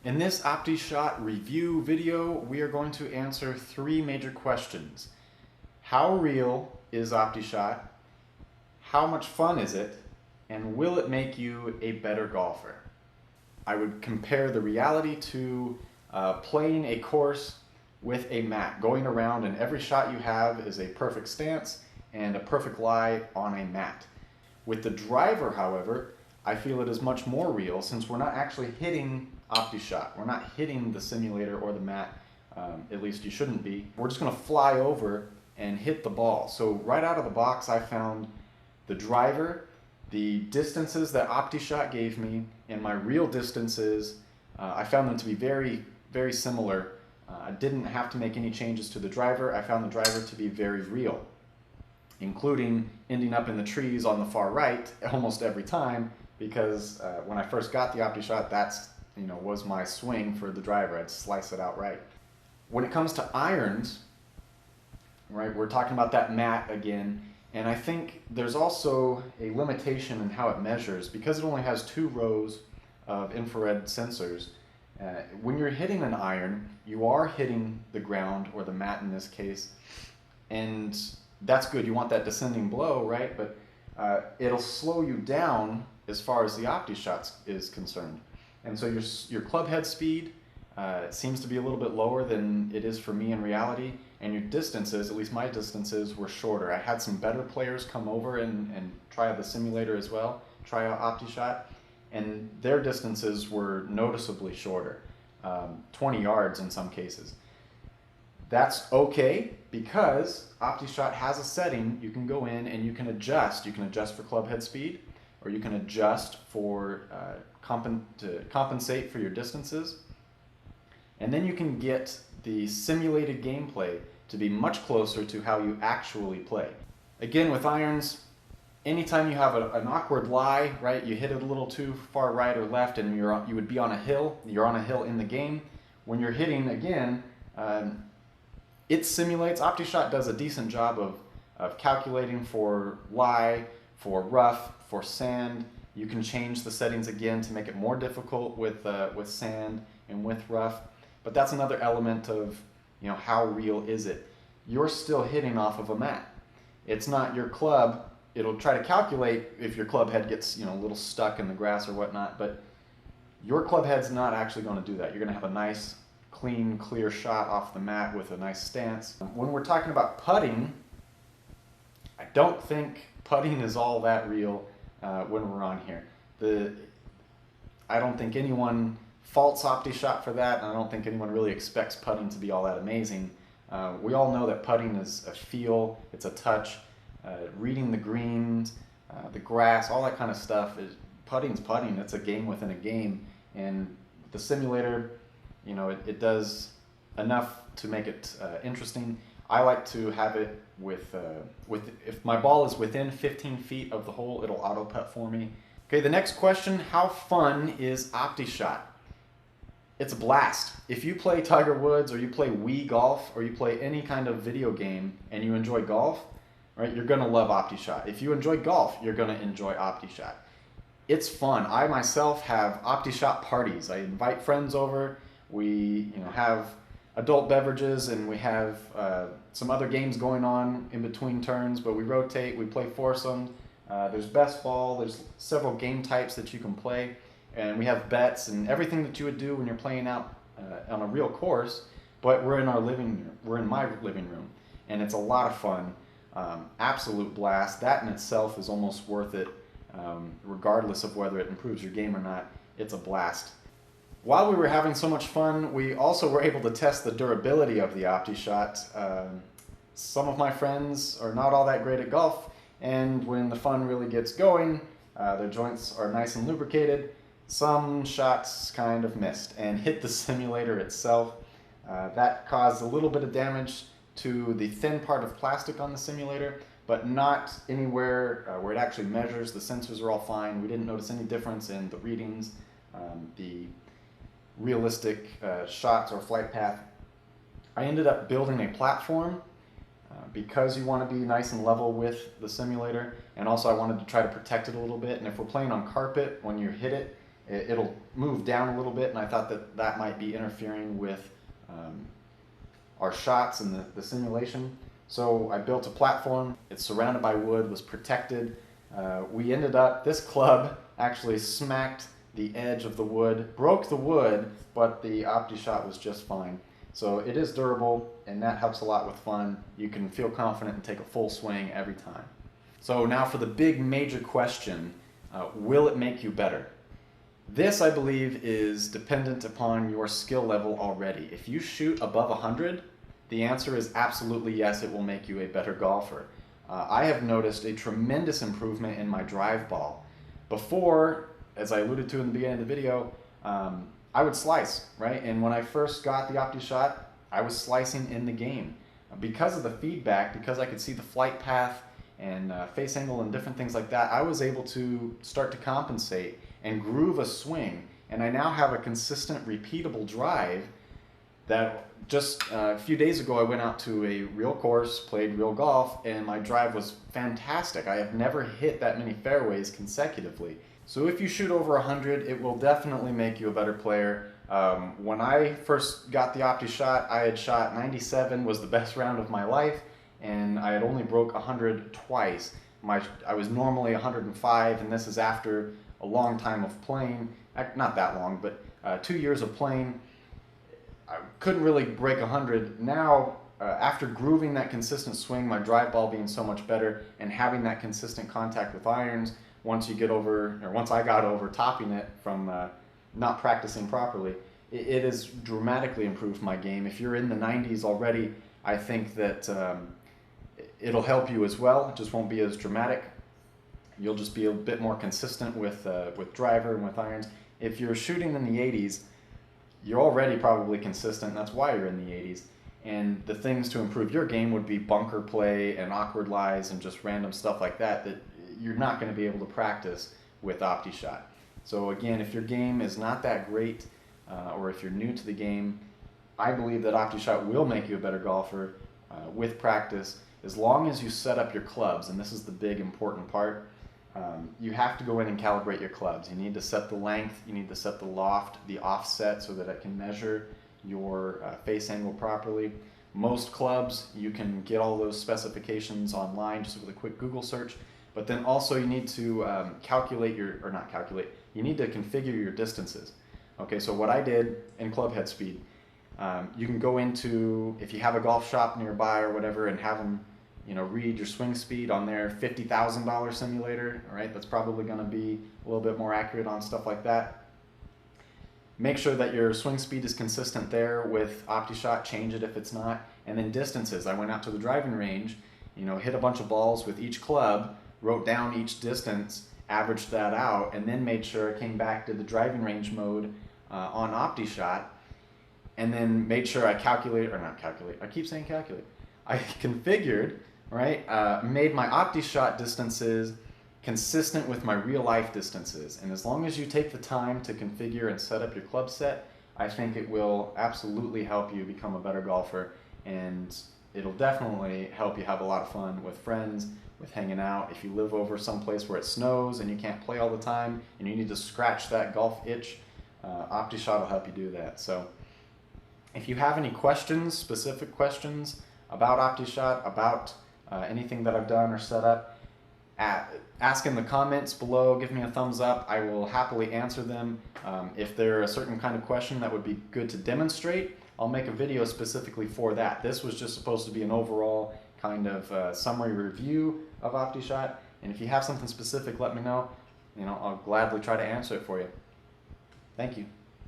In this Optishot review video, we are going to answer three major questions. How real is Optishot? How much fun is it? And will it make you a better golfer? I would compare the reality to playing a course with a mat, going around and every shot you have is a perfect stance and a perfect lie on a mat. With the driver, however, I feel it is much more real since we're not actually hitting Optishot. We're not hitting the simulator or the mat, at least you shouldn't be. We're just going to fly over and hit the ball. So right out of the box, I found the driver, the distances that Optishot gave me, and my real distances. I found them to be very, very similar. I didn't have to make any changes to the driver. I found the driver to be very real, including ending up in the trees on the far right almost every time, because when I first got the Optishot, that's was my swing for the driver. I'd slice it out right. When it comes to irons, right, we're talking about that mat again, and I think there's also a limitation in how it measures because it only has 2 rows of infrared sensors. When you're hitting an iron, you are hitting the ground, or the mat in this case, and that's good. You want that descending blow, right? But it'll slow you down as far as the Optishot is concerned. And so your club head speed seems to be a little bit lower than it is for me in reality, and your distances, at least my distances, were shorter. I had some better players come over and try out the simulator as well, try out Optishot, and their distances were noticeably shorter, 20 yards in some cases. That's okay because Optishot has a setting you can go in and you can adjust. You can adjust for club head speed, or you can adjust for to compensate for your distances. And then you can get the simulated gameplay to be much closer to how you actually play. Again, with irons, anytime you have an awkward lie, right, you hit it a little too far right or left and you would be on a hill, you're on a hill in the game. When you're hitting again, it simulates, Optishot does a decent job of calculating for lie, for rough, for sand. You can change the settings again to make it more difficult with sand and with rough. But that's another element of how real is it. You're still hitting off of a mat. It's not your club. It'll try to calculate if your club head gets a little stuck in the grass or whatnot, but your club head's not actually going to do that. You're going to have a nice, clean, clear shot off the mat with a nice stance. When we're talking about putting, I don't think putting is all that real when we're on here. I don't think anyone faults Optishot for that, and I don't think anyone really expects putting to be all that amazing. We all know that putting is a feel, it's a touch. Reading the greens, the grass, all that kind of stuff. Putting's putting. It's a game within a game, and the simulator, it does enough to make it interesting. I like to have it with if my ball is within 15 feet of the hole, it'll auto putt for me. Okay, the next question: how fun is Optishot? It's a blast. If you play Tiger Woods, or you play Wii Golf, or you play any kind of video game and you enjoy golf, right, you're going to love Optishot. If you enjoy golf, you're going to enjoy Optishot. It's fun. I myself have Optishot parties. I invite friends over. We have adult beverages, and we have some other games going on in between turns, but we rotate. We play foursomes. There's best ball. There's several game types that you can play, and we have bets and everything that you would do when you're playing out on a real course, but we're in our living room. We're in my living room, and it's a lot of fun. Absolute blast. That in itself is almost worth it, regardless of whether it improves your game or not. It's a blast. While we were having so much fun, we also were able to test the durability of the Optishot. Some of my friends are not all that great at golf, and when the fun really gets going, their joints are nice and lubricated. Some shots kind of missed and hit the simulator itself. That caused a little bit of damage to the thin part of plastic on the simulator, but not anywhere where it actually measures. The sensors are all fine. We didn't notice any difference in the readings, the realistic shots or flight path. I ended up building a platform because you want to be nice and level with the simulator, and also I wanted to try to protect it a little bit. And if we're playing on carpet, when you hit it, it'll move down a little bit, and I thought that that might be interfering with our shots and the simulation. So I built a platform. It's surrounded by wood, was protected. We ended up, this club actually smacked the edge of the wood, broke the wood, but the Optishot was just fine. So it is durable, and that helps a lot with fun. You can feel confident and take a full swing every time. So now for the big major question, will it make you better? This, I believe, is dependent upon your skill level already. If you shoot above 100, the answer is absolutely yes, it will make you a better golfer. I have noticed a tremendous improvement in my drive ball. Before, as I alluded to in the beginning of the video, I would slice, right? And when I first got the Optishot, I was slicing in the game. Because of the feedback, because I could see the flight path and face angle and different things like that, I was able to start to compensate and groove a swing. And I now have a consistent, repeatable drive that just a few days ago I went out to a real course, played real golf, and my drive was fantastic. I have never hit that many fairways consecutively. So if you shoot over 100, it will definitely make you a better player. When I first got the Optishot, I had shot 97, was the best round of my life, and I had only broke 100 twice. I was normally 105, and this is after a long time of playing, not that long, but 2 years of playing. I couldn't really break 100. Now, after grooving that consistent swing, my drive ball being so much better, and having that consistent contact with irons, once I got over topping it from not practicing properly, it has dramatically improved my game. If you're in the 90s already, I think that it'll help you as well. It just won't be as dramatic. You'll just be a bit more consistent with driver and with irons. If you're shooting in the 80s, you're already probably consistent. That's why you're in the 80s. And the things to improve your game would be bunker play and awkward lies and just random stuff like that you're not going to be able to practice with Optishot. So again, if your game is not that great, or if you're new to the game, I believe that Optishot will make you a better golfer with practice, as long as you set up your clubs. And this is the big important part. You have to go in and calibrate your clubs. You need to set the length, you need to set the loft, the offset, so that it can measure your face angle properly. Most clubs, you can get all those specifications online just with a quick Google search. But then also you need to you need to configure your distances. Okay, so what I did in club head speed, you can go into, if you have a golf shop nearby or whatever, and have them read your swing speed on their $50,000 simulator, all right? That's probably going to be a little bit more accurate on stuff like that. Make sure that your swing speed is consistent there with Optishot, change it if it's not. And then distances. I went out to the driving range, hit a bunch of balls with each club, wrote down each distance, averaged that out, and then made sure I came back to the driving range mode on Optishot, and then made sure I I keep saying calculate. I configured, right, made my Optishot distances consistent with my real life distances. And as long as you take the time to configure and set up your club set, I think it will absolutely help you become a better golfer, and it'll definitely help you have a lot of fun with friends, with hanging out. If you live over someplace where it snows and you can't play all the time and you need to scratch that golf itch, Optishot will help you do that. So if you have any questions, specific questions about Optishot, about anything that I've done or set up, ask in the comments below, give me a thumbs up. I will happily answer them. If there's a certain kind of question that would be good to demonstrate, I'll make a video specifically for that. This was just supposed to be an overall kind of summary review of Optishot, and if you have something specific, let me know. I'll gladly try to answer it for you. Thank you.